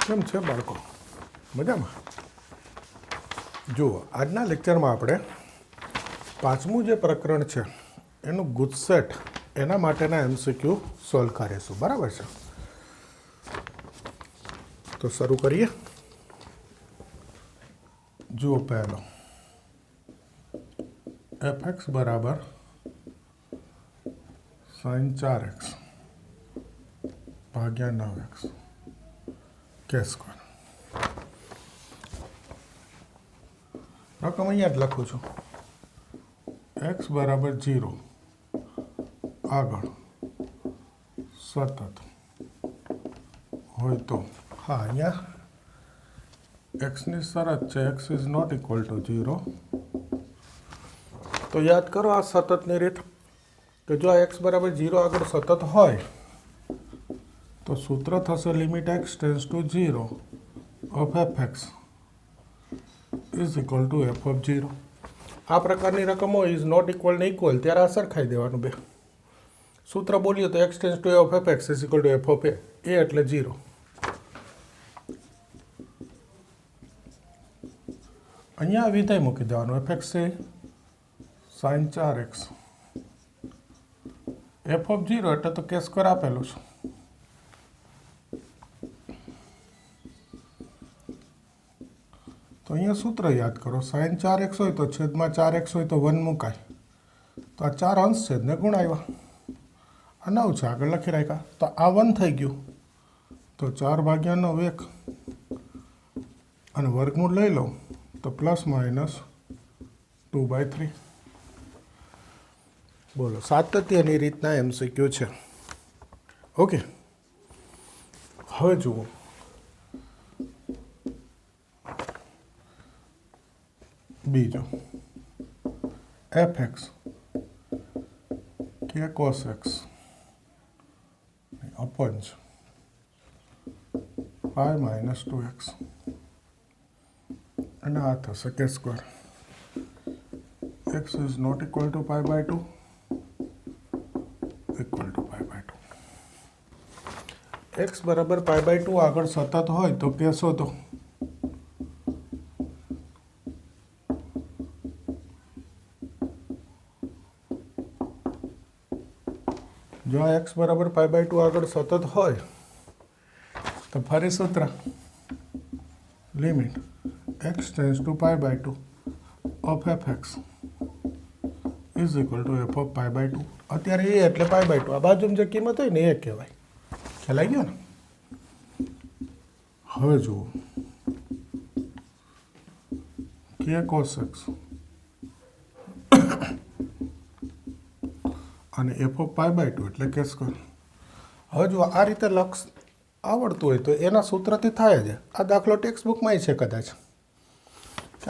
કેમ છે બાળકો? મજામાં? જુઓ, આજના લેક્ચરમાં આપણે પાંચમું જે પ્રકરણ છે એનું ગુજસેટ એના માટેના MCQ સોલ્વ કરીશું. બરાબર છે? તો શરૂ કરીએ. જુઓ, પહેલો fx બરાબર sin 4x ભાગ્યા 9x કે સ્ક્વેર. રકમ અહીંયા જ લખું છું. x બરાબર 0 આગળ સતત હોય તો હા, અહીંયા xની શરત છે x is not equal to 0. તો યાદ કરો આ સતતની રીત કે જો આ x બરાબર 0 આગળ સતત હોય તો સૂત્ર થશે limit x tends two 0 of fx is equal to f of 0. આ પ્રકારની રકમો ઇઝ નોટ ઇક્વલ ને ઇક્વલ ત્યારે આ સરખાઈ દેવાનું બે. સૂત્ર બોલીએ તો x tends two a of fx is equal to f of a એટલે 0. અહીંયા વિધેય મૂકી દેવાનું fx A sin 4x f of 0 એટલે તો કે સ્ક્વેર આપેલું છે. તો અહીંયા સૂત્ર યાદ કરો. sin 4x હોય તો છેદમાં 4x હોય તો 1 મુકાય. તો આ 4 અંશ છેદને ગુણાવ્યા. આ 9 છે આગળ લખી રાખ્યા. તો આ 1 થઈ ગયું. તો 4 ભાગ્યા 9 1 અને વર્ગમૂળ લઈ લો તો પ્લસ માઇનસ 2/3. બોલો, સાતત્યની રીતના MCQ છે. ઓકે, હવે જુઓ. બીજો fx કે cos x અપન 5 માઇનસ 2x અને આ થશે કે square. x is not equal to pi by 2 equal to pi by 2. x બરાબર પાઈ બાય 2 આગળ સતત હોય તો કે શોધો. જો x બરાબર પાઈ બાય 2 આગળ સતત હોય તો ફરી સૂત્ર limit x tends to pi by 2 of fx is equal to f of pi by 2. અત્યારે એ એટલે પાઈ બાય 2. આ બાજુમાં જે કિંમત હોય ને એ કહેવાય. ખ્યાલ આવી ગયો ને? હવે જુઓ, કે cos x અને f ઓફ પાઈ બાય 2 એટલે કે સ્ક્વેર. હવે જો આ રીતે લક્ષ આવડતું હોય તો એના સૂત્રથી થાય જ. આ દાખલો ટેક્સ્ટ બુકમાં છે કદાચ.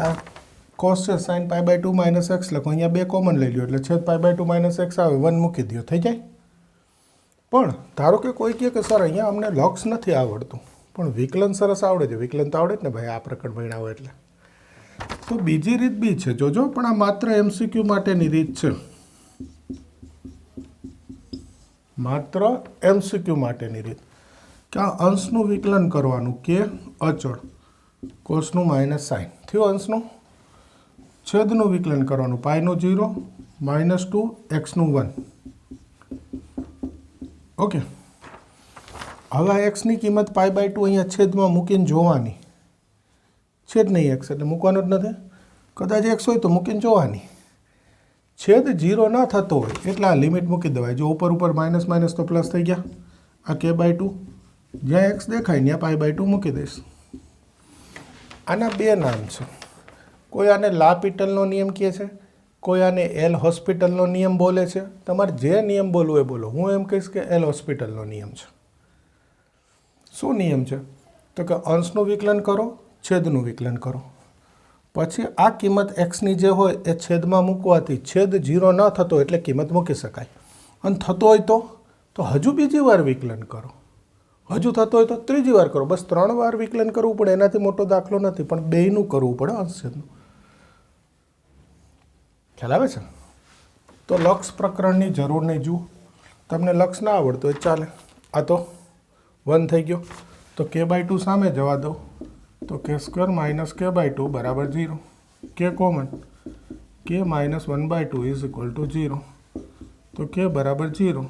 આ કોસ છે sine pi by 2 minus x લખો. અહીંયા 2 કોમન લઈ લો એટલે છેદ પાઈ બાય 2 માઇનસ એક્સ આવે 1 મૂકી દો થઈ જાય. પણ ધારો કે કોઈ કહે કે સર અહીંયા અમને લક્ષ નથી આવડતું પણ વિકલન સરસ આવડે છે. વિકલન તો આવડે જ ને ભાઈ, આ પ્રકરણ ભણ્યા હોય એટલે. તો બીજી રીત બી છે જોજો, પણ આ માત્ર MCQ માટેની રીત છે. માત્ર MCQ માટેની રીત કે આ અંશનું વિકલન કરવાનું કે અચળ કોસનું માઇનસ સાઇન થયું અંશનું. છેદનું વિકલન કરવાનું પાઈનું 0 માઇનસ 2 એક્સનું 1. ઓકે, હવે આ એક્સની કિંમત પાઈ બાય 2 અહીંયા છેદમાં મૂકીને જોવાની. છેદ નહીં એક્સ એટલે મૂકવાનું જ નથી. કદાચ એક્સ હોય તો મૂકીને જોવાની. છેદ 0 ન થતો હોય એટલે આ લિમિટ મૂકી દેવાય. જો ઉપર ઉપર માઇનસ માઇનસ તો પ્લસ થઈ ગયા. આ કે બાય 2 જ્યાં એક્સ દેખાય ત્યાં પાઈ બાય 2 મૂકી દઈશ. આના બે નામ છે. કોઈ આને લાપિટલનો નિયમ કહે છે, કોઈ આને એલ હોસ્પિટલનો નિયમ બોલે છે. તમારે જે નિયમ બોલવો એ બોલો. હું એમ કહીશ કે એલ હોસ્પિટલનો નિયમ છે. શું નિયમ છે? તો કે અંશનું વિકલન કરો, છેદનું વિકલન કરો. પછી આ કિંમત એક્સની જે હોય એ છેદમાં મૂકવાથી છેદ 0 ન થતો એટલે કિંમત મૂકી શકાય. અને થતો હોય તો હજુ બીજી વાર વિકલન કરો. હજુ થતો હોય તો ત્રીજી વાર કરો. બસ 3 વાર વિકલન કરવું પડે. એનાથી મોટો દાખલો નથી, પણ બેયનું કરવું પડે અંશ છેદનું. ખ્યાલ આવે છે? તો લક્ષ પ્રકરણની જરૂર નહીં. જુઓ, તમને લક્ષ ના આવડતું હોય ચાલે. આ તો 1 થઈ ગયો. तो k/2 सामे जवा दो तो k² माइनस k/2 बराबर 0। k common k minus 1/2 is equal to 0। तो k बराबर 0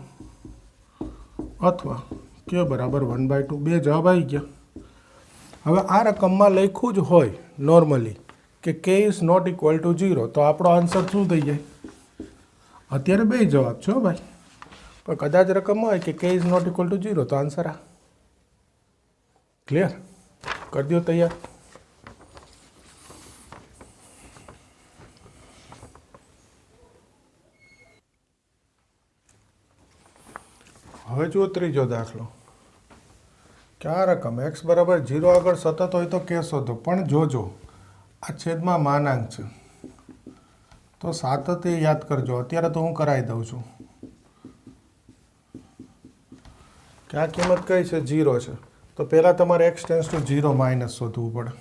अथवा k बराबर 1/2 बे जवाब आई गया। હવે આ રકમમાં લખ્યું જ હોય નોર્મલી કે k is not equal to 0 તો આપણો આન્સર શું થઈ જાય? અત્યારે બે જવાબ છે ભાઈ, પણ કદાચ રકમમાં હોય કે k is not equal to 0 તો આન્સર આ। ક્લિયર? કરી દો તૈયાર। હવે જુઓ ત્રીજો દાખલો કે આ રકમ x બરાબર 0 આગળ સતત હોય તો k શોધો, પણ જોજો આ છેદમાં માનાંક છે તો સાતત્ય યાદ કરજો। અત્યારે તો હું કરાવી દઉં છું કે આ કિંમત કઈ છે? 0 છે, તો પહેલાં તમારે x ટેન્સ ટુ 0 માઇનસ શોધવું પડે।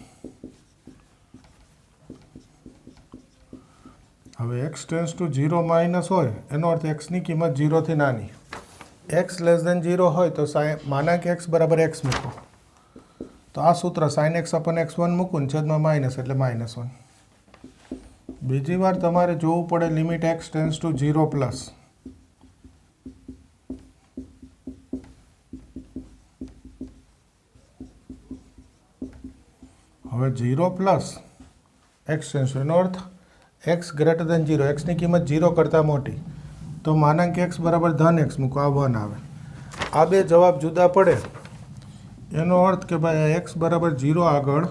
હવે x ટેન્સ ટુ 0 માઇનસ હોય એનો અર્થ xની કિંમત 0થી નાની। x લેસ દેન 0 હોય તો માનાંક x બરાબર x મૂકો, તો આ સૂત્ર sin x અપન x1 મૂકું ને છેદમાં માઇનસ એટલે -1। બીજી વાર તમારે જોવું પડે limit x tends two 0 plus. હવે 0 પ્લસ x ટેન્સ એનો અર્થ x ગ્રેટર દેન 0, x ની કિંમત 0 કરતાં મોટી, તો માનાંક x બરાબર ધન x મૂકો, આ 1 આવે। આ બે જવાબ જુદા પડે એનો અર્થ કે ભાઈ x બરાબર 0 આગળ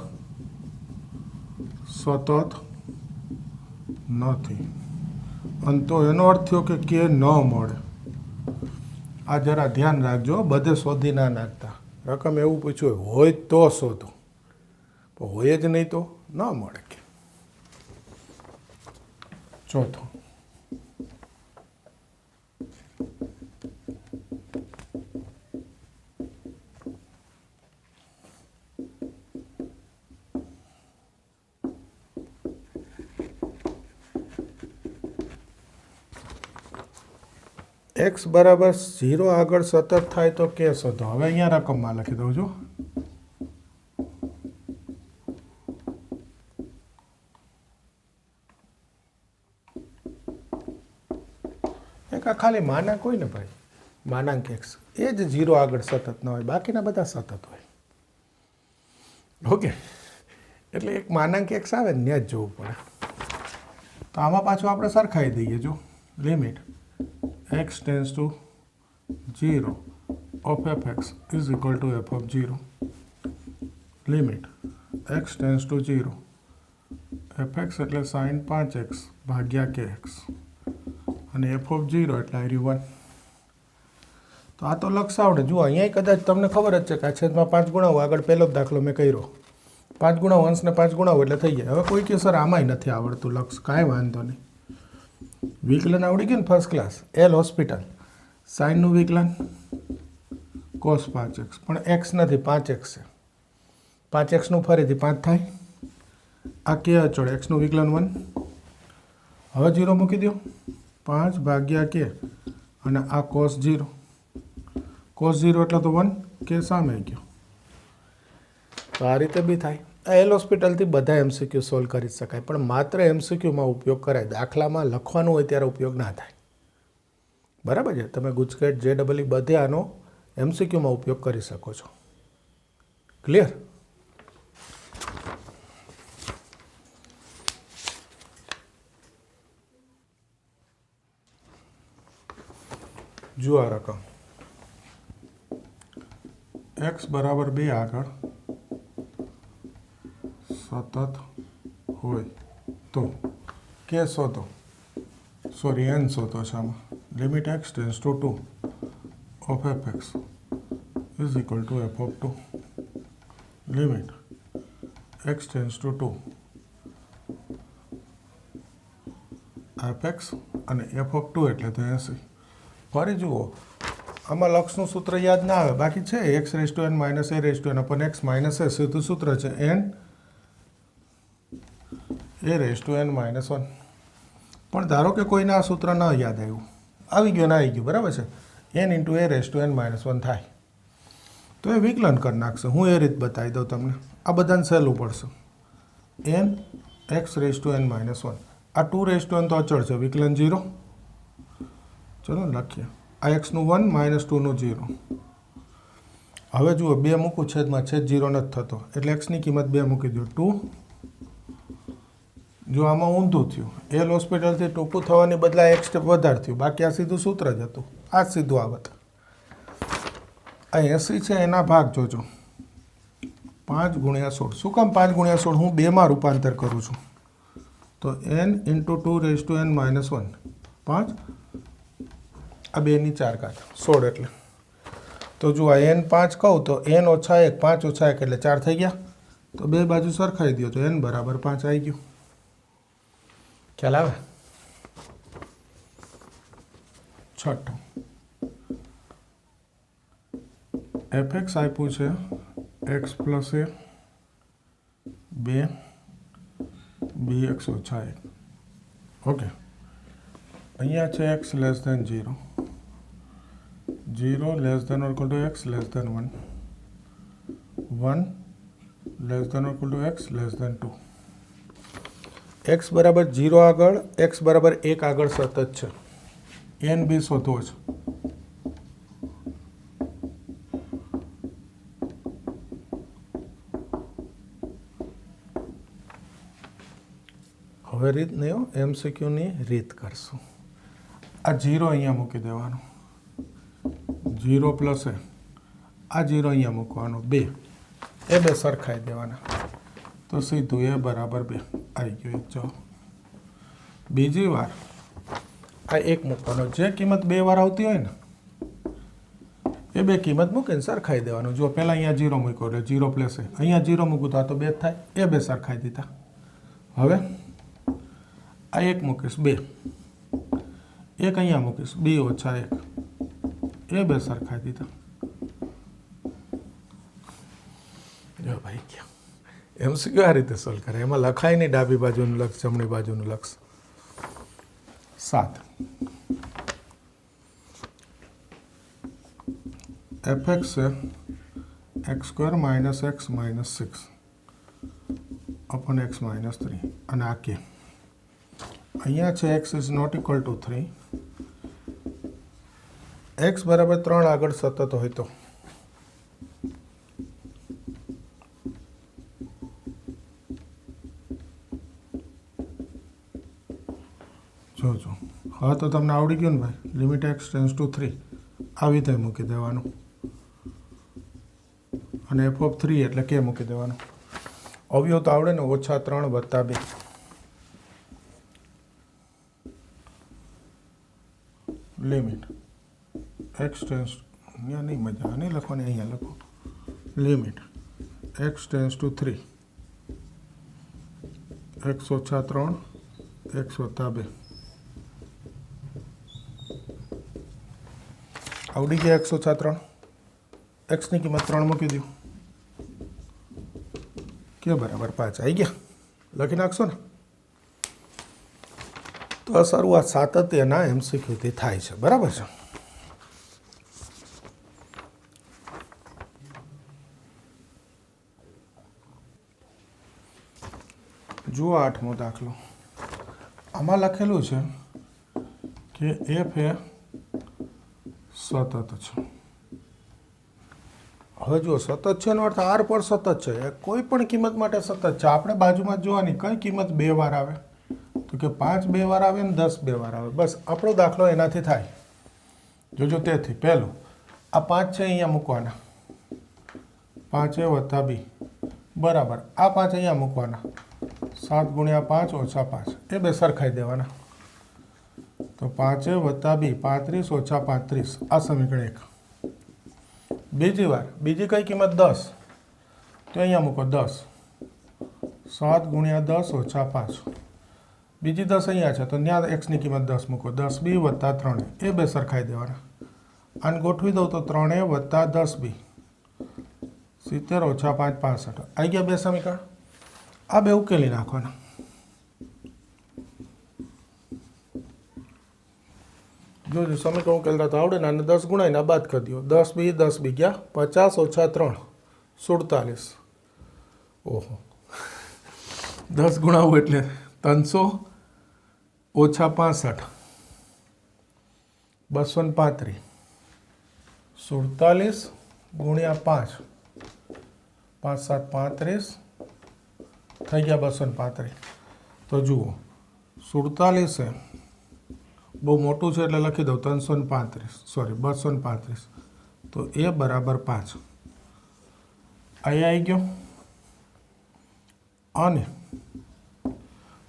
સતત નથી, અને તો એનો અર્થ થયો કે k ન મળે। આ જરા ધ્યાન રાખજો, બધે શોધી ના નાખતા। રકમ એવું પૂછ્યું હોય તો શોધો, પણ હોય જ નહીં તો ન મળે કે। ચોથો x બરાબર 0 આગળ સતત થાય તો k શોધો। હવે અહીંયા રકમમાં લખી દઉં છું એક આ ખાલી માનાંક હોય ને ભાઈ, માનાંક x એ જ 0 આગળ સતત ન હોય, બાકીના બધા સતત હોય। ઓકે, એટલે એક માનાંક x આવે ને ત્યાં જ જોવું પડે। તો આમાં પાછું આપણે સરખાઈ દઈએ, જો limit x tends two 0 of fx is equal to f of 0, limit x tends two 0 fx એટલે sin 5x ભાગ્યા kx અને f of 0 એટલે આઈ 1। તો આ તો લક્ષ આવડે। જુઓ અહીંયા કદાચ તમને ખબર જ છે કે આ છેદમાં 5 ગુણાવો, આગળ પહેલો જ દાખલો મેં કર્યો 5 ગુણાવો અંશને 5 ગુણાવો એટલે થઈ જાય। હવે કોઈ કે સર આમાંય નથી આવડતું લક્ષ, કાંઈ વાંધો નહીં, વિકલન આવડી ગયું ને ફર્સ્ટ ક્લાસ। એલ હોસ્પિટલ સાઇનનું વિકલન cos 5x, પણ x નથી 5x છે, 5xનું ફરીથી 5 થાય, આ કે અચળ xનું વિકલન 1। હવે 0 મૂકી દો, 5 ભાગ્યા કે અને આ cos 0, cos 0 એટલે તો 1, કે સામે ગયો। તો આ રીતે બી થાય। આ એલ હોસ્પિટલથી બધા MCQ સોલ્વ કરી શકાય, પણ માત્ર MCQમાં ઉપયોગ કરાય, દાખલામાં લખવાનું હોય ત્યારે ઉપયોગ ના થાય। બરાબર છે? તમે ગુજકેટ JEE બધે આનો MCQમાં ઉપયોગ કરી શકો છો। ક્લિયર? જુઓ આ રકમ x બરાબર 2 આગળ સતત હોય તો k શોધો, સોરી n શોધો છે આમાં। Limit x tends two 2 of fx is equal to f of 2, limit x tends two 2 fx અને f of 2 એટલે તો 80। ફરી જુઓ આમાં લક્ષનું સૂત્ર યાદ ના આવે, બાકી છે x raise to n minus a raise to n upon x minus a, સીધું સૂત્ર છે n a raise to n minus 1। પણ ધારો કે કોઈને આ સૂત્ર ન યાદ આવ્યું, આવી ગયું ના આવી ગયું, બરાબર છે, n into a raise to n minus 1 થાય। તો तो ये विकलन कर नाखशे। हूँ ए रीत बताई दऊँ तमने। आ बधाने सहेलू पड़शे। n x raise to n -1 आ 2 रेज टू n तो अचल है, विकलन 0। चलो लखीए आ x નું 1 -2 નું 0। હવે જુઓ 2 મૂકું છેદમાં, છેદ 0 નથી થતો એટલે x ની કિંમત 2 મૂકી દો 2। જો આમાં ઊંધું થયું, એલ હોસ્પિટલથી ટૂંકું થવાની બદલે એક સ્ટેપ વધારે થયું, બાકી આ સીધું સૂત્ર જ હતું, આ જ સીધું આવત। આ 80 છે એના ભાગ જોજો 5 × 16। શું કામ 5 × 16? હું 2 માં રૂપાંતર કરું છું તો n × 2 રેઝ ટુ n -1 5 આ 2 ની 4 ઘાત 16 એટલે તો જો આ n 5 કહું તો n - 1 5 - 1 એટલે 4 થઈ ગયા। તો બે બાજુ સરખાઈ દો તો n = 5 આવી ગયું। ખ્યાલ આવે? છઠ્ઠું fx આપ્યું છે x + a 2 bx - 1। ઓકે, અહીંયા છે x <0 0 < x < 1 1 < x < 2। x = 0 આગળ, x = 1 આગળ સતત છે। n બી શોધવો છે। હવે રીત નહીં હો, MCQની રીત કરશું। આ 0 અહીંયા મૂકી દેવાનો, 0 + આ 0 અહીંયા મૂકવાનો 2, એ બે સરખાઈ દેવાના તો સીધું એ = 2 આવી ગયો એક જવાબ। બીજી વાર આ 1 મૂકવાનો, જે કિંમત 2 વાર આવતી હોય ને એ બે કિંમત મૂકીને સરખાઈ દેવાનું। જો પહેલાં અહીંયા 0 મૂક્યો એટલે 0 + a, અહીંયા 0 મૂકું તો આ તો 2 થાય, એ બે સરખાઈ દીધા। હવે આ 1 મૂકીશ 2, 1 અહીંયા મૂકીશ b - 1, એ બે સરખાઈ દીધા। જો ભાઈ ક્યાં MCQ આ રીતે સોલ્વ કરે, એમાં લખાય નહીં ડાબી બાજુનું લક્ષ જમણી બાજુનું લક્ષ। 7 fx છે x² - x - 6 / x - 3 અને આ કે અહીંયા છે x ≠ 3, x = 3 આગળ સતત હોય તો જોજો। હા તો તમને આવડી ગયું ને ભાઈ, લિમિટ x → 3 આવી રીતે મૂકી દેવાનું અને f(3) એટલે કે મૂકી દેવાનું। અવયવ તો આવડે ને, -3 + 2 લિમિટ x → અહીંયા નહીં મજા નહીં લખવાની, અહીંયા લખો લિમિટ x → 3 x - 3 x + 2 આવડી ગયા। x - 3 x ની કિંમત 3 મૂકી દો કે = 5 આવી ગયા। લખી નાખશો ને? તો આ શરૂઆત સાતત્યના MCQથી થાય છે, બરાબર છે? જુઓ 8મો દાખલો, આમાં લખેલું છે કે f એ સતત છે। હવે જુઓ સતત છે એનો અર્થ r પર સતત છે, કોઈ પણ કિંમત માટે સતત છે। આપણે બાજુમાં જોવાની કઈ કિંમત 2 વાર આવે તો કે 5 2 વાર આવે ને 10 2 વાર આવે, બસ આપણો દાખલો એનાથી થાય। જોજો, તેથી પહેલું આ 5 છે અહીંયા મૂકવાના, 5a + b બરાબર આ 5 અહીંયા મૂકવાના, 7 × 5 - 5 એ બે સરખાઈ દેવાના તો 5a + b 35 - 35 આ સમીકરણ 1। બીજી વાર બીજી કઈ કિંમત 10 તો અહીંયા મૂકો 10, 7 × 10 - 5 બીજી 10 અહીંયા છે તો ત્યાં x ની કિંમત 10 મૂકો, 10b + 3 એ બે સરખાઈ દેવાના। આને ગોઠવી દઉં તો 3a + 10b 70 - 5 65 આવી ગયા બે સમીકરણ। આ બે ઉકેલી નાખવાના। જો સમીકરણ ઉકેલતા તો આવડે ને, અને 10 ગુણાઈને બાદ કરી દો. 10 બી ગયા 50 ઓછા 3 47. ઓહો, 10 ગુણાવું એટલે 300 ઓછા 65 235. 47 ગુણ્યા 5 5 7 35 થઈ ગયા 235. તો જુઓ 47 બહુ મોટું છે એટલે લખી દઉં 235. તો એ બરાબર 5 અહીંયા આવી ગયો. અને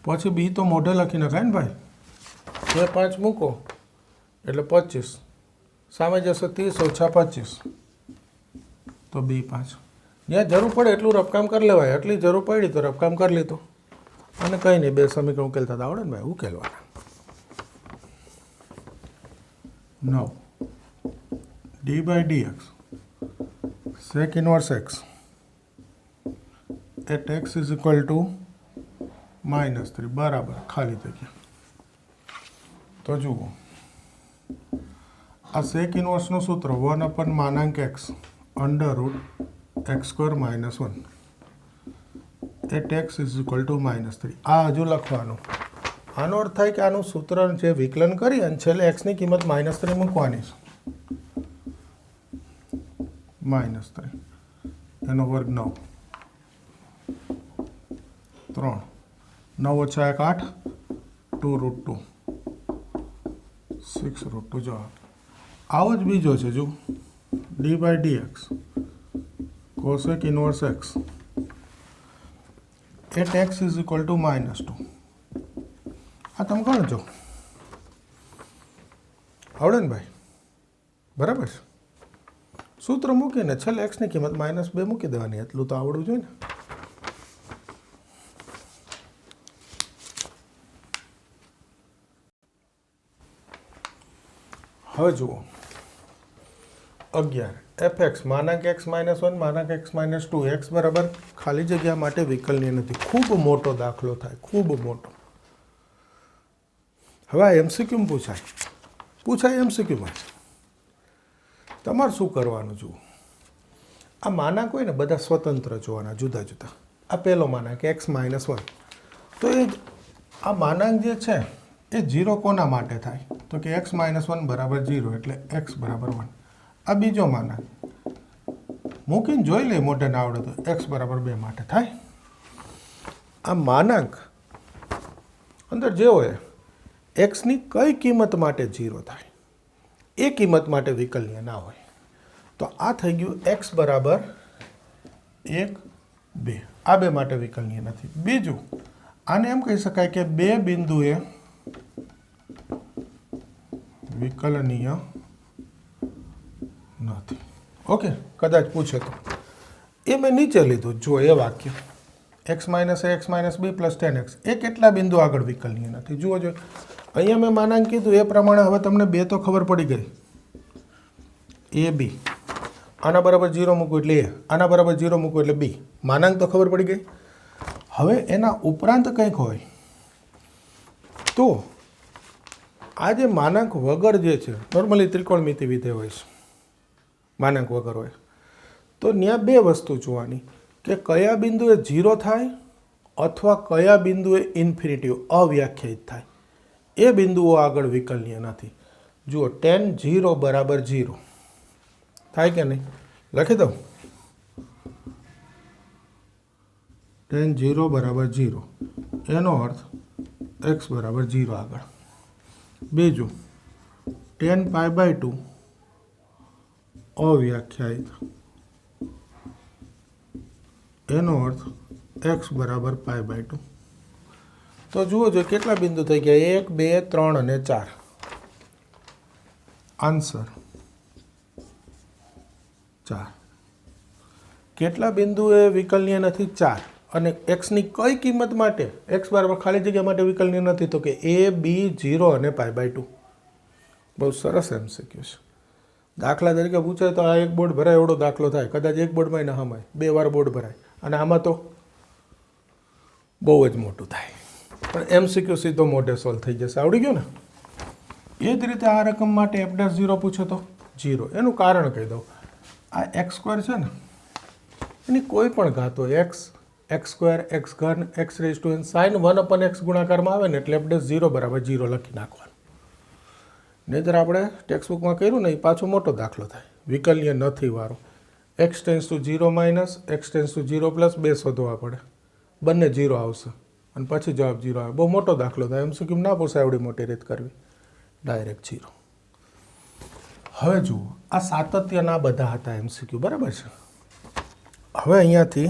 પછી બી તો મોઢે લખી નખાય ને ભાઈ. એ 5 મૂકો એટલે 25. સામે જશે 30 ઓછા 25. તો બી 5. જ્યાં જરૂર પડે એટલું રફકામ કરી લેવાય. એટલી જરૂર પડી તો રફકામ કરી લીધું. અને કંઈ નહીં, બે સમીકરણ ઉકેલતા આવડે ને ભાઈ, ઉકેલવાના. 9 d by dx sec inverse x at x is equal to -3 બરાબર ખાલી જગ્યા. તો જુઓ, આ સેક ઇન્વર્સનું સૂત્ર 1/(x √x² - 1 at x is equal to -3. આ હજુ લખવાનું. આનો અર્થ થાય કે આનું સૂત્ર જે વિકલન કરી અને છેલ્લે એક્સની કિંમત -3 મૂકવાની છે. -3 એનો વર્ગ 9 3 9 ઓછા 1 8 2√2 6√2. જવાબ આવો જ બીજો છે. જો d by dx cosec inverse x at x is equal to -2. આ તમે ગણજો. આવડે ને ભાઈ? બરાબર છે. સૂત્ર મૂકીને છેલ્લે એક્સની કિંમત -2 મૂકી દેવાની. એટલું તો આવડવું જોઈએ ને. હવે જુઓ 11 fx (x - 1 (x - 2) x બરાબર ખાલી જગ્યા માટે વિકલનીય નથી. ખૂબ મોટો દાખલો થાય, ખૂબ મોટો. હવે આ MCQ પૂછાય MCQમાં છે. તમારે શું કરવાનું? જુઓ, આ માનાંક હોય ને બધા સ્વતંત્ર જોવાના, જુદા જુદા. આ પહેલો માનાંક x - 1. તો એ આ માનાંક જે છે એ 0 કોના માટે થાય? તો કે x - 1 બરાબર 0 એટલે x બરાબર 1. આ બીજો માનાંક મૂકીને જોઈ લે, મોઢે ના આવડે તો x બરાબર 2 માટે થાય. આ માનાંક અંદર જે હોય એક્સની કઈ કિંમત માટે 0 થાય એ કિંમત માટે વિકલનીય ના હોય. તો આ થઈ ગયું x બરાબર 1 2. આ બે માટે વિકલનીય નથી. બીજું, આને એમ કહી શકાય કે બે બિંદુએ વિકલનીય નથી. ઓકે, કદાચ પૂછે તો એ મેં નીચે લીધું. જો એ વાક્ય x - a x - b + 10x એ કેટલા બિંદુ આગળ વિકલનીય નથી? જુઓ જો અહીંયા મેં માનાંક કીધું એ પ્રમાણે હવે તમને બે તો ખબર પડી ગઈ. a b આના બરાબર 0 મૂકવું એટલે a, આના બરાબર 0 મૂકવું એટલે b. માનાંક તો ખબર પડી ગઈ. હવે એના ઉપરાંત કંઈક હોય તો આ જે માનાંક વગર જે છે, નોર્મલી ત્રિકોણમિતિ વિધેય હોય છે, માનાંક વગર હોય તો ત્યાં બે વસ્તુ જોવાની કે કયા બિંદુએ 0 થાય અથવા કયા બિંદુએ ઇન્ફિનિટી અવ્યાખ્યાયિત થાય. એ બિંદુઓ આગળ વિકલનીય નથી. જુઓ tan 0 બરાબર 0 થાય કે નહીં? લખી દઉં. tan 0 બરાબર 0 એનો અર્થ x બરાબર 0 આગળ. બીજું tan π/2 અવ્યાખ્યાયિત એનો અર્થ x બરાબર π/2. તો જુઓ જો કેટલા બિંદુ થઈ ગયા? 1 2 3 અને 4. આન્સર 4. કેટલા બિંદુએ વિકલનીય નથી? 4. અને એક્સની કઈ કિંમત માટે એક્સ બરાબર ખાલી જગ્યા માટે વિકલનીય નથી? તો કે a b 0 અને π/2. બહુ સરસ MCQ છે. દાખલા તરીકે પૂછાય તો આ એક બોર્ડ ભરાય એવડો દાખલો થાય. કદાચ એક બોર્ડમાં ના હમાય, 2 વાર બોર્ડ ભરાય. અને આમાં તો બહુ જ મોટું થાય. પણ MCQ સીધો મોઢે સોલ્વ થઈ જશે. આવડી ગયું ને? એ જ રીતે આ રકમ માટે એફ ડેશ 0 પૂછે તો 0. એનું કારણ કહી દઉં. આ એક્સ સ્ક્વેર છે ને, એની કોઈ પણ ઘાત હોય, એક્સ સ્ક્વેર, એક્સ ઘન, x raise to n, sine 1/x ગુણાકારમાં આવે ને એટલે એફ ડેશ 0 બરાબર 0 લખી નાખવાનું. નહીંતર આપણે ટેક્સ્ટ બુકમાં કર્યું ને એ પાછો મોટો દાખલો થાય, વિકલ્ય નથી વાળો. X tense two 0 minus, x tense two 0 plus 2 શોધવા પડે, બંને 0 આવશે અને પછી જવાબ 0 આવે. બહુ મોટો દાખલો થાય. MCQ ના પૂછાય એવડી મોટી રીત કરવી, ડાયરેક્ટ 0. હવે જુઓ, આ સાતત્યના બધા હતા MCQ, બરાબર છે. હવે અહીંયાથી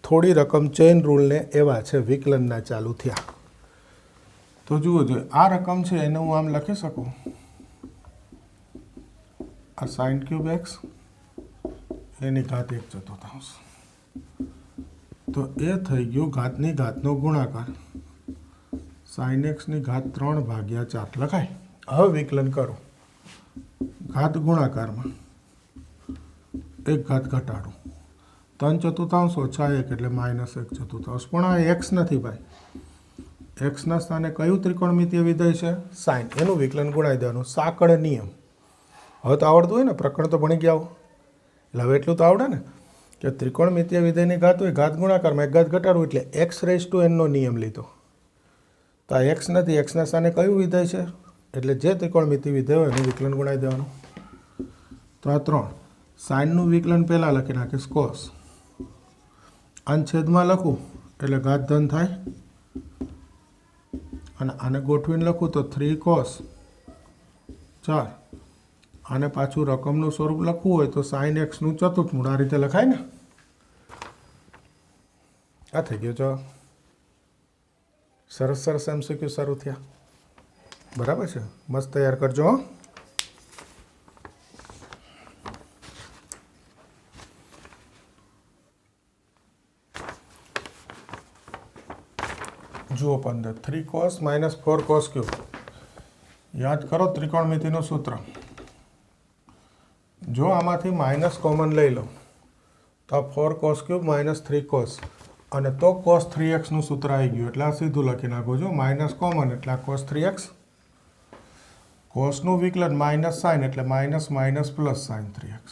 થોડી રકમ ચેઇન રૂલને એવા છે વિકલનના ચાલુ થયા. તો જુઓ જોઈએ, આ રકમ છે એને હું આમ લખી શકું, આ સાઇન ક્યુબ એક્સ એની ઘાત 1/4. તો એ થઈ ગયું ઘાતની ઘાતનો ગુણાકાર, સાઇન એક્સની ઘાત 3/4 લખાય. હવે વિકલન કરો, ઘાત ગુણાકારમાં 1 ઘાત ઘટાડું, 3/4 ઓછા 1 એટલે -1/4. પણ આ એક્સ નથી ભાઈ, એક્સના સ્થાને કયું ત્રિકોણમિતીય વિધેય છે? સાઇન. એનું વિકલન ગુણાઈ દેવાનું. સાંકળ નિયમ હવે તો આવડતું હોય ને, પ્રકરણ તો ભણી ગયા હો એટલે હવે એટલું તો આવડે ને કે ત્રિકોણમિતીય વિધેયની ઘાત હોય, ઘાત ગુણાકારમાં 1 ઘાત ઘટાડવું એટલે એક્સ રેઝ ટુ એનનો નિયમ લીધો. તો આ એક્સ નથી, એક્સના સ્થાને કયું વિધેય છે? એટલે જે ત્રિકોણમિતીય વિધેય હોય એનું વિકલન ગુણાઈ દેવાનું. તો આ 3 સાઇનનું વિકલન પહેલાં લખી નાખીશ કોસ, આને છેદમાં લખું એટલે ઘાત ધન થાય, અને આને ગોઠવીને લખું તો 3 cos 4. આને પાછું રકમનું સ્વરૂપ લખવું હોય તો સાઇન એક્સનું ચતુર્થમૂળ, આ રીતે લખાય ને. આ થઈ ગયો જવાબ. સરસ સરસ MCQ શરૂ થયા, બરાબર છે. મસ્ત તૈયાર કરજો. જુઓ 15 3 cos - 4 cos ક્યુબ. યાદ કરો ત્રિકોણમિતિનું સૂત્ર. જો આમાંથી માઇનસ કોમન લઈ લો તો આ 4 cos ક્યુબ -3 cos, અને તો cos 3x સૂત્ર આવી ગયું એટલે આ સીધું લખી નાખો. જો માઇનસ કોમન એટલે આ cos 3x, કોસનું વિકલન માઇનસ સાઇન એટલે માઇનસ પ્લસ સાઇન 3x,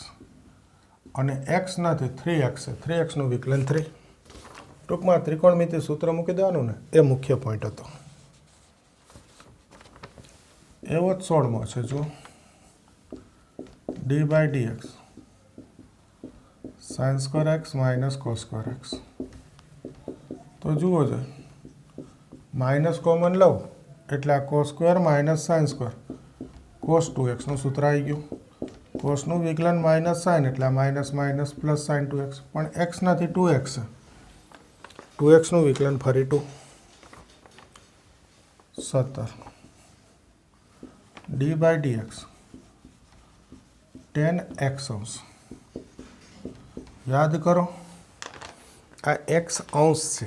અને x નથી 3x છે, 3xનું વિકલન 3. ટૂંકમાં ત્રિકોણમિતિ સૂત્ર મૂકી દેવાનું ને, એ મુખ્ય પોઈન્ટ હતો. એવો જ 16મો છે. જો d/dx sin square x - cos square x. તો જુઓ છે, માઇનસ કોમન લઉં એટલે આ cos square - sin square, cos 2x સૂત્ર આવી ગયું. કોસનું વિકલન માઇનસ સાઇન એટલે આ માઇનસ પ્લસ સાઇન 2x, પણ x નથી 2x છે, 2xનું વિકલન ફરી 2. 17 d/dx tan x અંશ. યાદ કરો આ x અંશ છે,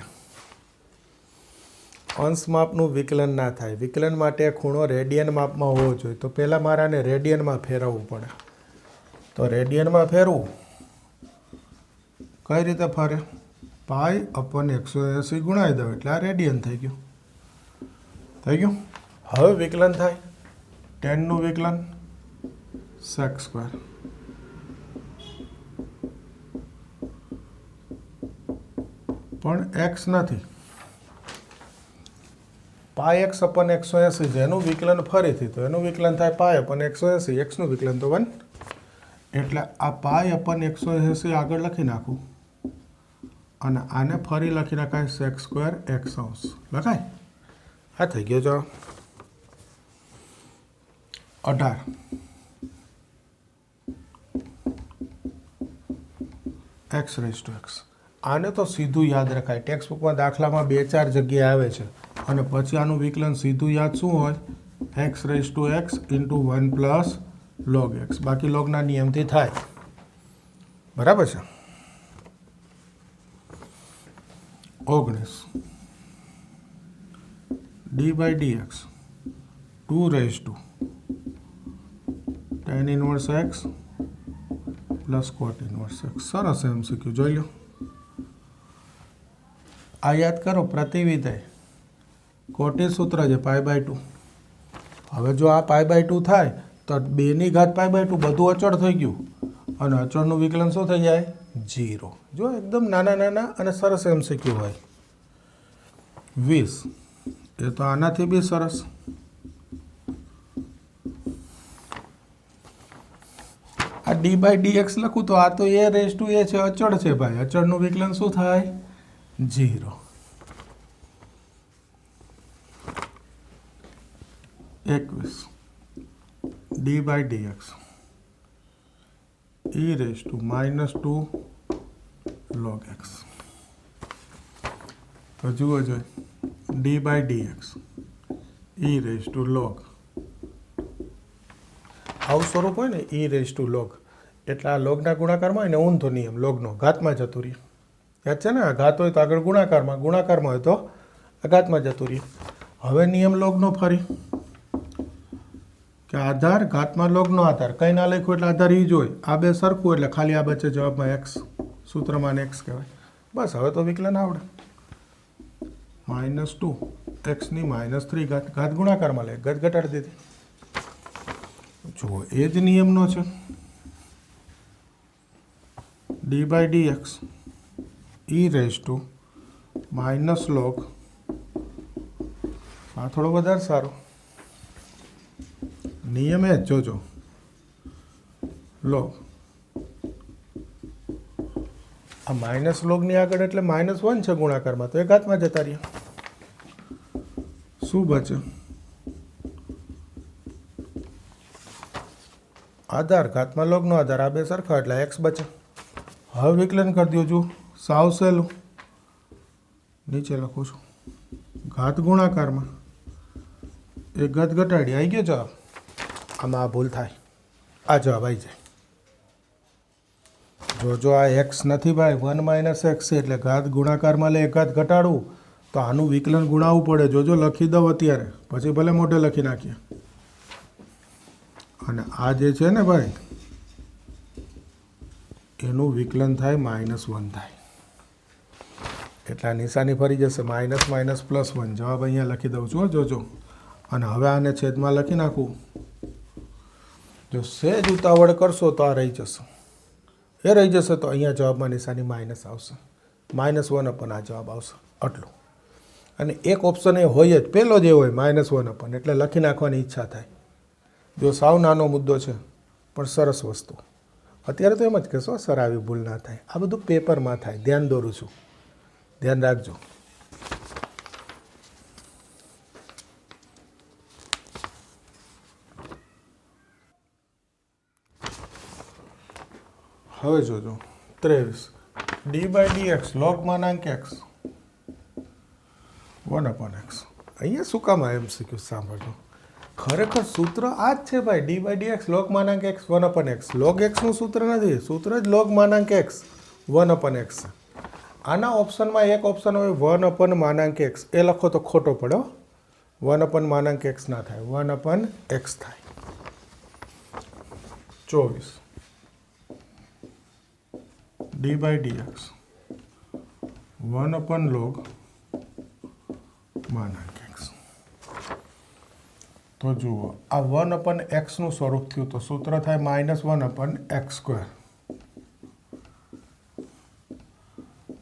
અંશ માપનું વિકલન ના થાય. વિકલન માટે ખૂણો રેડિયન માપમાં હોવો જોઈએ. તો પહેલાં મારે આને રેડિયનમાં ફેરવવું પડે. તો રેડિયનમાં ફેરવું કઈ રીતે ફરે? π/180 ગુણાઈ દો એટલે આ રેડિયન થઈ ગયું. હવે વિકલન થાય, ટેનનું વિકલન sec સ્ક્વેર, પણ x નથી, π/180 છે, એનું વિકલન ફરીથી, તો એનું વિકલન થાય π/180, x નું વિકલન તો 1, એટલે આ π/180 આગળ લખી નાખું અને આને ફરી લખી નાખાય sec સ્ક્વેર x અંશ લખાય. આ થઈ ગયો જવાબ. 18 x રેઝ ટુ x. આને તો સીધું યાદ રખાય. ટેક્સ્ટ બુકમાં દાખલામાં 2-4 જગ્યાએ આવે છે, અને પછી આનું વિકલન સીધું યાદ શું હોય? x raise to x into 1 plus log x. બાકી લોગના નિયમથી થાય, બરાબર છે. 19 d/dx 2 raise to tan inverse x plus cot inverse x. સરસ MCQ જોઈ લો. આ યાદ કરો, પ્રતિવિધેય કોટી સૂત્ર છે π/2. હવે જો આ π/2 થાય તો 2 ની ઘાત π/2 બધું અચળ થઈ ગયું અને અચળનું વિકલન શું થઈ જાય? 0. જો એકદમ નાના નાના અને સરસ MCQ હોય. 20 એ તો આનાથી બી સરસ. આ d/dx લખું તો આ તો a⁴ છે, અચળ છે ભાઈ. અચળનું વિકલન શું થાય? 0. 21 d/dx e⁻² log x. તો જુઓ જોઈએ d/dx e⁻log આવું સ્વરૂપ હોય ને e⁻log એટલે આ લોગના ગુણાકારમાં હોય ને ઊંધો નિયમ લોગનો ઘાતમાં જતું રહે. યાદ છે ને? આ ઘાત હોય તો આગળ ગુણાકારમાં, ગુણાકારમાં હોય તો ઘાતમાં જતું રહે. હવે નિયમ લોગનો ફરી કે આધાર ઘાતમાં લોગનો આધાર કંઈ ના લખ્યું એટલે આધાર ઈ જ હોય. આ બે સરખું એટલે ખાલી આ બચે જવાબમાં x, સૂત્રમાં x કહેવાય. બસ હવે તો વિકલન આવડે. -2 x ની -3 ઘાત ગુણાકારમાં લે, ઘાત ઘટાડી દીધી. જુઓ એ જ નિયમનો છે. d/dx e⁻log આ થોડો વધારે સારો નિયમ એ જ જોજો log આ માઇનસ લોગની આગળ એટલે -1 છે ગુણાકારમાં તો એ ઘાતમાં જતા રહ્યા. શું બચે? આધાર ઘાતમાં લોગનો આધાર આ બે સરખા એટલે x બચે. હવે વિકલન કરી દો. જો સાવ સહેલું નીચે લખું છું ઘાત ગુણાકારમાં એક ઘાત ઘટાડી આવી ગયો જવાબ. આમાં આ ભૂલ થાય, આ જવાબ આવી જાય. જો આ x નથી ભાઈ 1 - x છે એટલે ઘાત ગુણાકારમાં લે એક ઘાત ઘટાડવું તો આનું વિકલન ગુણાવવું પડે. જોજો લખી દઉં અત્યારે, પછી ભલે મોઢે લખી નાખીએ. અને આ જે છે ને ભાઈ એનું વિકલન થાય -1 થાય એટલે આ નિશાની ફરી જશે -1 જવાબ અહીંયા લખી દઉં છું. જોજો. અને હવે આને છેદમાં લખી નાખું. જો સહેજ ઉતાવળ કરશો તો આ રહી જશે. એ રહી જશે તો અહીંયા જવાબમાં નિશાની માઇનસ આવશે. -1 આ જવાબ આવશે આટલું. અને એક ઓપ્શન એ હોય જ, પહેલો જ એ હોય -1 એટલે લખી નાખવાની ઈચ્છા થાય. જો સાવ નાનો મુદ્દો છે પણ સરસ વસ્તુ. અત્યારે તો એમ જ કહેશો સર આવી ભૂલ ના થાય. આ બધું પેપરમાં થાય, ધ્યાન દોરું છું, ધ્યાન રાખજો. હવે જોજો 23 d/dx log x 1/x. અહીંયા શું કામ MCQ સાંભળજો? ખરેખર સૂત્ર આ જ છે ભાઈ, d/dx log x 1/x. log x નું સૂત્ર નથી, સૂત્ર જ log x 1/x. આના ઓપ્શનમાં એક ઓપ્શન હોય 1/x, એ લખો તો ખોટો પડે. 1/x ના થાય, 1/x થાય. 24 d/dx 1/log x. તો જુઓ આ 1/x નું સ્વરૂપ થયું તો સૂત્ર થાય -1/x².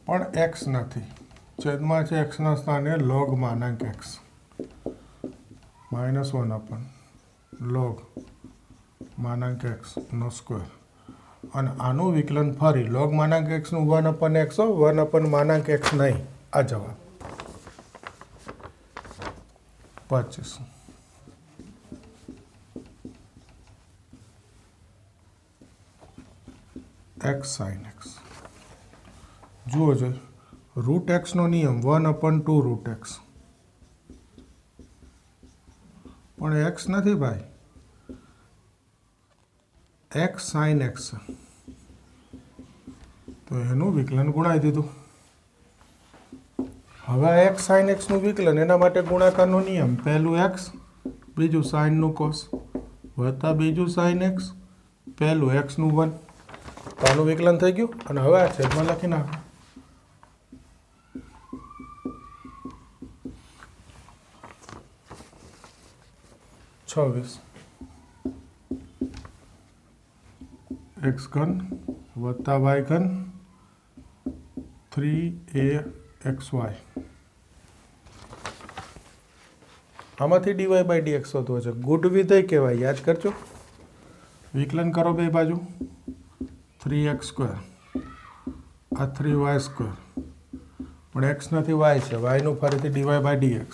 પણ x નથી, છેદમાં છે x ના સ્થાને log x -1/log x². અને આનું વિકલન ફરી log x નું 1/x હોય, 1/x નહીં. આ જવાબ 25 x sin x. જુઓ જોઈએ √x નો નિયમ 1/2√x. પણ x નથી ભાઈ, x sin x છે તો એનું વિકલન ગુણાવી દીધું. હવે આ x sin x નું વિકલન એના માટે ગુણાકારનો નિયમ, પહેલું x બીજું sin નું cos વત્તા બીજું sin x પહેલું x નું 1. તો આનું વિકલન થઈ ગયું. અને હવે આ છેદમાં લખી નાખો. 26 x ઘન વત્તા y ઘન 3axy. આમાંથી dy બાય dx હોતો છે. ગુડ વિધેય કહેવાય, યાદ કરજો. વિકલન કરો બે બાજુ. 3x², આ 3y², પણ x નથી y છે, yનું ફરીથી dy બાય dx.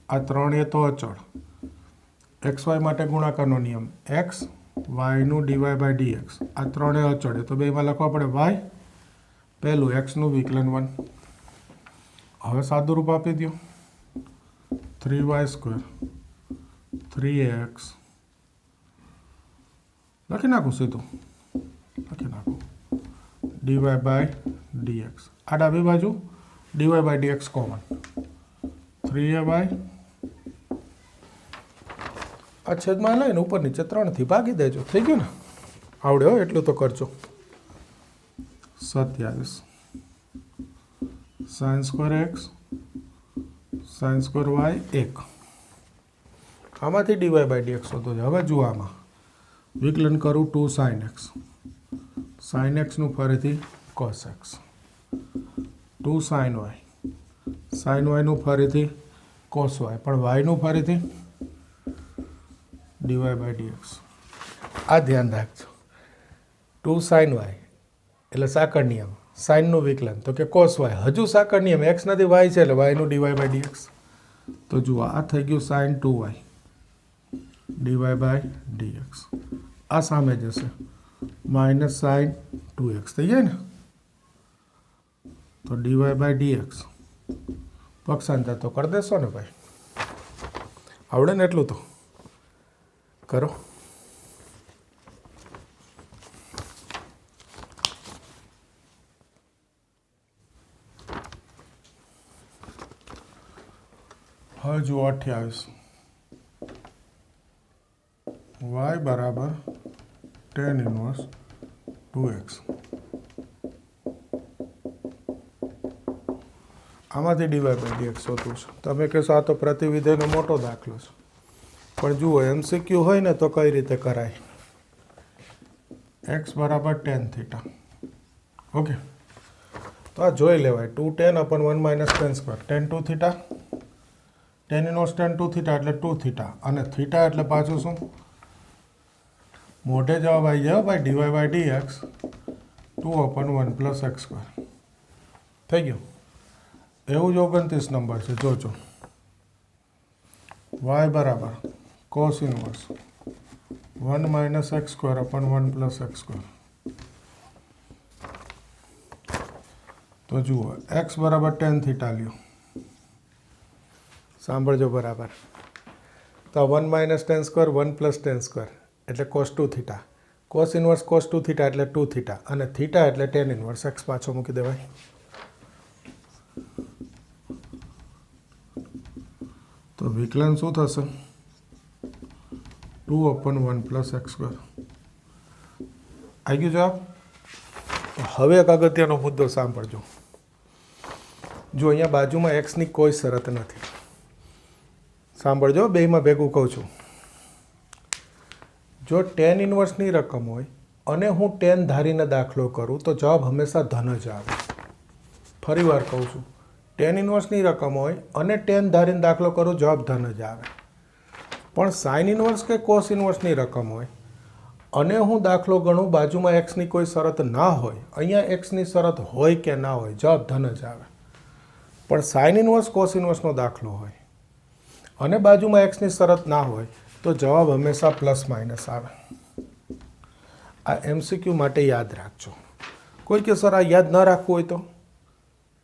આ 3 એ તો અચળ. xy માટે ગુણાકારનો નિયમ x yનું dy બાય dx. આ 3 એ અચળ એ તો બેમાં લખવા પડે y. પહેલું xનું વિકલન 1. હવે સાદું રૂપ આપી દો. 3y² 3ax લખી નાખું સીધું, લખી નાખું dy બાય dx. આ ડાબી બાજુ dy by dx common. 3ay આ છેદમાં લઈને ઉપર નીચે 3થી ભાગી દેજો. થઈ ગયું ને? આવડે હો, એટલું તો કરજો. 27 sin²x sin²y 1. આમાંથી dy બાય dx હોતો છે. હવે જુઓ આમાં વિકલન કરું 2 sin x. sin x નું ફરીથી cos x. 2 sin y. sin y નું ફરીથી cos y. પણ y નું ફરીથી dy બાય dx. આ ધ્યાન રાખજો. 2 sin y એટલે સાકળ નિયમ. સાઇનનું વિકલન તો કે cos y. હજુ સાકળ નિયમ x નથી y છે એટલે y નું dy બાય dx. તો જુઓ આ થઈ ગયું sin 2y dy by dx. આ સામે જશે માઇનસ sin 2x થઈ જાય ને. તો dy બાય dx પક્ષાંતર તો કરી દેશો ને ભાઈ. આવડે ને એટલું તો કરો. હવે જુઓ 28 y બરાબર tan ઇન્વર્સ 2x. આમાંથી dy બાય dx હોતું છે. તમે કહેશો આ તો પ્રતિવિધેયનો મોટો દાખલો છે, પણ જુઓ MCQ હોય ને તો કઈ રીતે કરાય. x બરાબર tan થીટા. ઓકે, તો આ જોઈ લેવાય. 2 tan upon 1 minus tan square tan 2 theta. tan inverse tan 2 theta એટલે 2 થીટા, અને થીટા એટલે પાછું શું? મોઢે જવાબ આવી જાય ભાઈ, dy બાય dx 2 upon 1 પ્લસ x². થઈ ગયું. એવું જ 29 નંબર છે, જોજો. y બરાબર cos inverse 1 minus x² upon 1 પ્લસ x². તો જુઓ x બરાબર tan થીટા લ્યો. સાંભળજો બરાબર. તો 1 minus tan square 1 plus tan square એટલે cos 2 theta. cos inverse cos 2 theta એટલે 2 થીટા, અને થીટા એટલે tan ઇન્વર્સ x પાછો મૂકી દેવાય. તો વિકલન શું થશે? 2 upon 1 પ્લસ x². આવી ગયું જવાબ. હવે એક અગત્યનો મુદ્દો સાંભળજો. જો અહીંયા બાજુમાં એક્સની કોઈ શરત નથી. સાંભળજો, બેમાં ભેગું કહું છું. જો tan ઇન્વર્સની રકમ હોય અને હું tan ધારીને દાખલો કરું તો જવાબ હંમેશા ધન જ આવે. ફરી વાર કહું છું, tan ઇન્વર્સની રકમ હોય અને tan ધારીને દાખલો કરું જવાબ ધન જ આવે. પણ sin ઇન્વર્સ કે cos ઇન્વર્સની રકમ હોય અને હું દાખલો ગણું, બાજુમાં એક્સની કોઈ શરત ના હોય, અહીંયા એક્સની શરત હોય કે ના હોય, જવાબ ધન જ આવે. પણ sin ઇન્વર્સ cos ઇન્વર્સનો દાખલો હોય અને બાજુમાં એક્સની શરત ના હોય તો જવાબ હંમેશા પ્લસ માઇનસ આવે. આ MCQ માટે યાદ રાખજો. કોઈ કે સર આ યાદ ન રાખવું હોય તો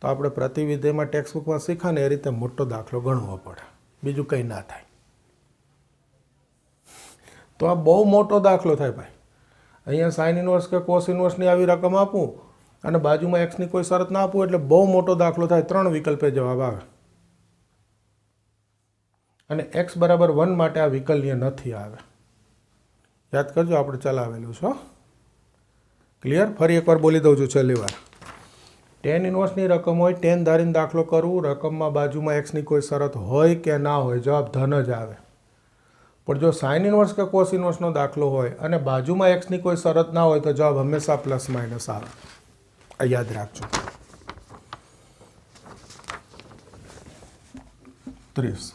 આપણે પ્રતિવિધેયમાં ટેક્સ્ટબુકમાં શીખા ને એ રીતે મોટો દાખલો ગણવો પડે, બીજું કંઈ ના થાય. તો આ બહુ મોટો દાખલો થાય ભાઈ. અહીંયા સાઇન ઇન્વર્સ કે કોસ ઇન્વર્સની આવી રકમ આપું અને બાજુમાં એક્સની કોઈ શરત ના આપું એટલે બહુ મોટો દાખલો થાય. 3 વિકલ્પે જવાબ આવે. અને x બરાબર 1 માટે આ વિકલ્ય નથી આવે. યાદ કરજો, આપણે ચલાવેલું છે. ક્લિયર? ફરી એકવાર બોલી દઉં છું છેલ્લી વાર. tan ઇન્વર્સની રકમ હોય, tan ધારીને દાખલો કરવું, રકમમાં બાજુમાં એક્સની કોઈ શરત હોય કે ના હોય, જવાબ ધન જ આવે. પણ જો સાઇન ઇન્વર્સ કે કોસ ઇન્વર્સનો દાખલો હોય અને બાજુમાં એક્સની કોઈ શરત ના હોય તો જવાબ હંમેશા પ્લસ માઇનસ આવે. આ યાદ રાખજો. 30.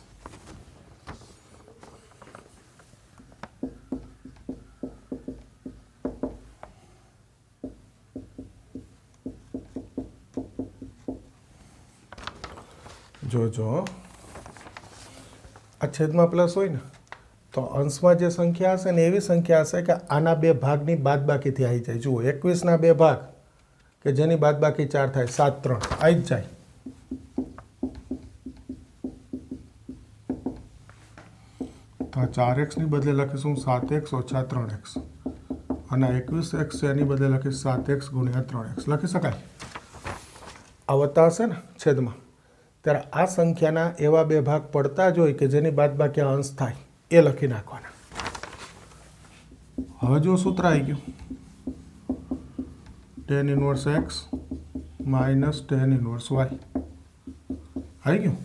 જોજો આ છેદમાં પ્લસ હોય ને તો અંશમાં જે સંખ્યા હશે ને એવી સંખ્યા હશે કે આના બે ભાગની બાદબાકીથી આવી જાય. જુઓ 21ના બે ભાગ કે જેની બાદબાકી 4 થાય 7 3 આવી જ જાય. તો આ 4x ની બદલે લખીશું 7x ઓછા 3x અને 21x છે એની બદલે લખીશ 7x ગુણ્યા 3x લખી શકાય. આ વત્તા હશે ને છેદમાં ત્યારે આ સંખ્યાના એવા બે ભાગ પડતા જ હોય કે જેની બાદબાકી અંશ થાય એ લખી નાખવાના. હવે જો સૂત્ર આવી ગયું tan inverse x minus tan inverse y આવી ગયું.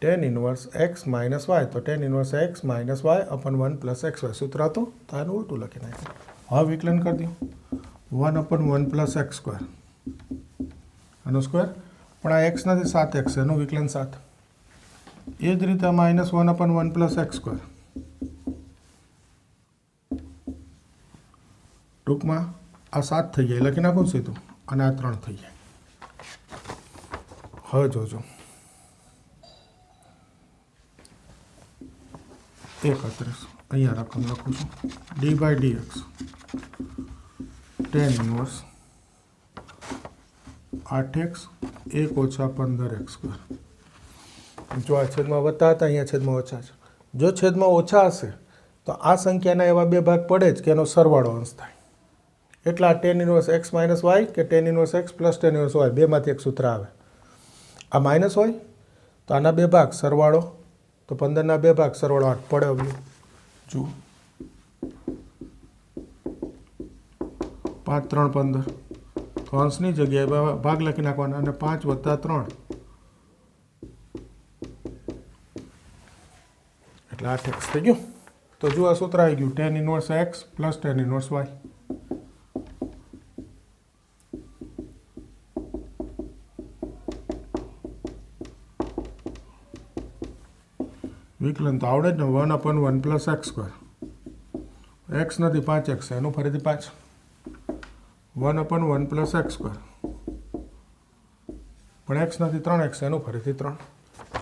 tan inverse x minus y તો tan inverse x minus y અપન 1 plus xy સૂત્ર હતું તો આનું ઉલટું લખી નાખ્યું. હવે વિકલન કરી દો 1 અપન 1 પ્લસ x સ્ક્વેર આનો સ્ક્વેર પણ આ x નથી 7x એનું વિકલન 7. એ જ રીતે માઇનસ 1 અપન 1 પ્લસ x સ્ક્વેર ટૂંકમાં આ 7 થઈ જાય લખી નાખું સીધું અને આ 3 થઈ જાય. હવે જોજો 31 અહીંયા રકમ લખું છું d by dx tan inverse 8x 1 ઓછા 15x સ્ક્વેર. જો આ છેદમાં વત્તા હતા અહીંયા છેદમાં ઓછા છે. જો છેદમાં ઓછા હશે તો આ સંખ્યાના એવા બે ભાગ પડે જ કે એનો સરવાળો અંશ થાય. એટલા tan inverse x minus y કે tan inverse x plus tan inverse y બેમાંથી એક સૂત્ર આવે. આ માઇનસ હોય તો આના બે ભાગ સરવાળો તો 15ના બે ભાગ સરવાળો 8 પડે. અવલું જુઓ 5 3 15 તો અંશની જગ્યાએ ભાગ લખી નાખવાના અને 5 વત્તા 3 એટલે 8x થઈ ગયું. તો જુઓ આ સૂત્ર આવી ગયું tan inverse x plus tan inverse y. વિકલન તો આવડે જ ને 1 અપન 1 પ્લસ x સ્ક્વેર. x નથી 5x એનું ફરીથી 5 1 અપન 1 પ્લસ x સ્ક્વેર પણ x નથી 3x એનું ફરીથી 3.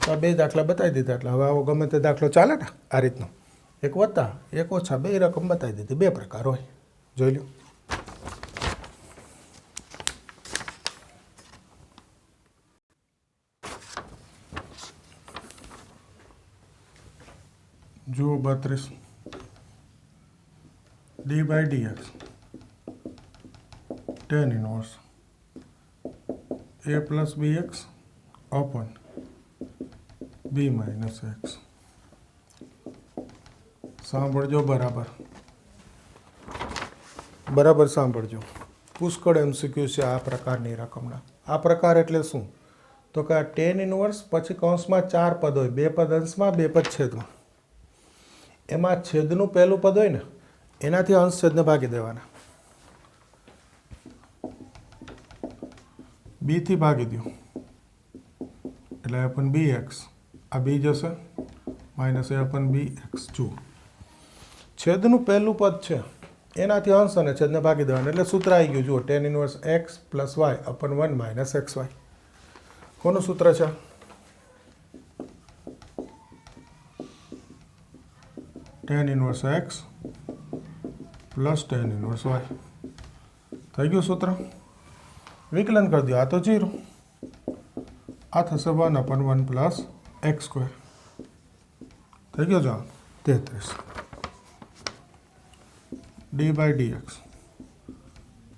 તો આ બે દાખલા બતાવી દીધા એટલે હવે આવો ગમે તે દાખલો ચાલે ને આ રીતનો એક વત્તા એક ઓછા બે રકમ બતાવી દીધી. બે પ્રકાર હોય જોઈ લો. જુઓ 32 d by dx tan inverse a plus bx upon b minus x. સાંભળજો બરાબર બરાબર સાંભળજો. પુષ્કળ MCQ છે આ પ્રકારની રકમના. આ પ્રકાર એટલે શું તો કે આ tan ઇન્વર્સ પછી કૌંસમાં 4 પદ હોય, 2 પદ અંશમાં 2 પદ છેદમાં. એમાં છેદનું પહેલું પદ હોય ને એનાથી અંશ છેદને ભાગી દેવાના. b થી ભાગી દો એટલે અપન bx આ b જશે માઇનસ a અપન bx. જુઓ છેદનું પહેલું પદ છે એનાથી અંશ અને છેદને ભાગી દેવાના એટલે સૂત્ર આવી ગયું. જુઓ tan inverse x plus y અપન 1 minus xy. કોનું સૂત્ર છે? tan inverse x plus tan inverse y થઈ ગયું સૂત્ર. વિકલન કરી દો. આ તો 0 આ થશે 1 અપન 1 પ્લસ x સ્ક્વેર થઈ ગયો જવાબ 33. d by dx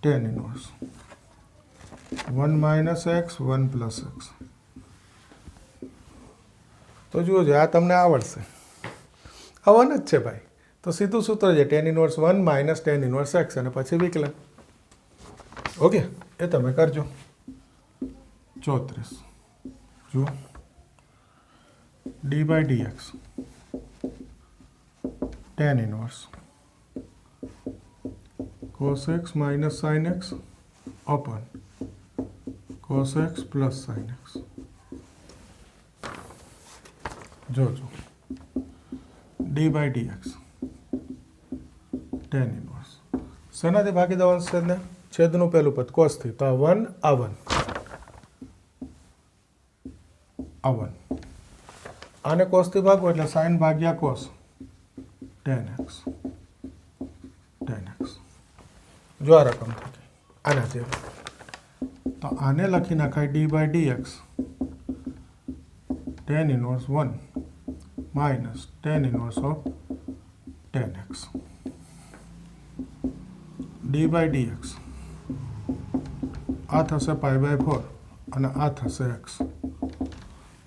tan inverse 1 minus x 1 plus x. તો જુઓ જો આ તમને આવડશે. આ 1 જ છે ભાઈ તો સીધું સૂત્ર છે tan inverse 1 minus tan inverse x અને પછી વિકલન. ઓકે એ તમે કરજો. 34 જુઓ d by dx tan inverse cos x minus sin x upon cos x plus sin x. જોજો d by dx tan inverse શેનાથી ભાગી દેવાનું છેદને? છેદનું પહેલું પદ cos થી, તો આ 1 આ 1 આને cos થી ભાગો એટલે sin ભાગ્યા cos tan x. જો આ રકમ થઈ ગઈ આના જેવી, તો આને લખી નાખાય d by dx tan inverse 1 minus tan inverse of tan x. d by dx આ થશે પાઈ બાય 4 અને આ થશે x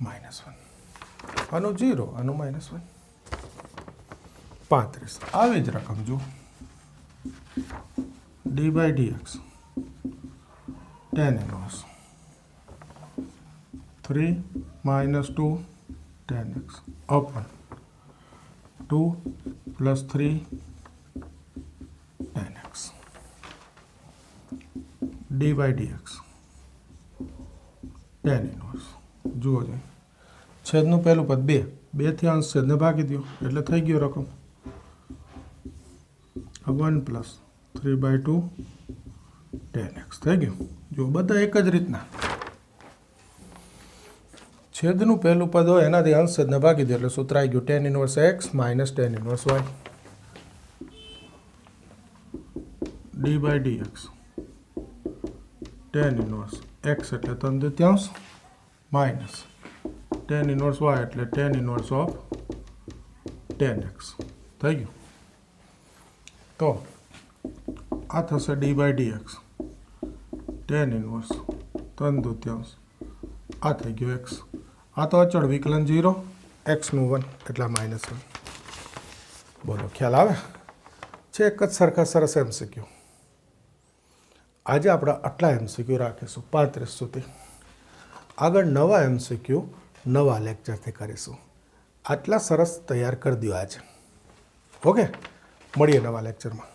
માઇનસ 1. આનું 0 આનું માઇનસ 1. 35. આવી જ રકમ જુઓ d by dx tan inverse 3 minus 2 tan x upon 2 plus 3 tan x. d by dx tan inverse જુઓ જોઈએ છેદનું પહેલું પદ 2 થી અંશ છેદને ભાગી દો એટલે થઈ ગયો રકમ 1 plus 3 by 2 tan x થઈ ગયું. જો બધા એક જ રીતના છેદનું પહેલું પદ હોય એનાથી અંશ છેદને ભાગી દો એટલે સૂત્ર આવી ગયું tan inverse x minus tan inverse y. d by dx tan inverse x એટલે 3/3 minus tan inverse y એટલે tan inverse of tan x થઈ ગયું. તો આ થશે d by dx tan inverse 3/3 આ થઈ ગયું x. આ તો અચળ વિકલન 0 x નું 1 એટલે માઇનસ 1. બોલો ખ્યાલ આવે છે? એક જ સરખા સરસ MCQ. આજે આપણે આટલા MCQ રાખીશું 35 સુધી. આગળ નવા MCQ નવા લેક્ચરથી કરીશું. આટલા સરસ તૈયાર કરી દો આજે. ઓકે, મળીએ નવા લેક્ચરમાં.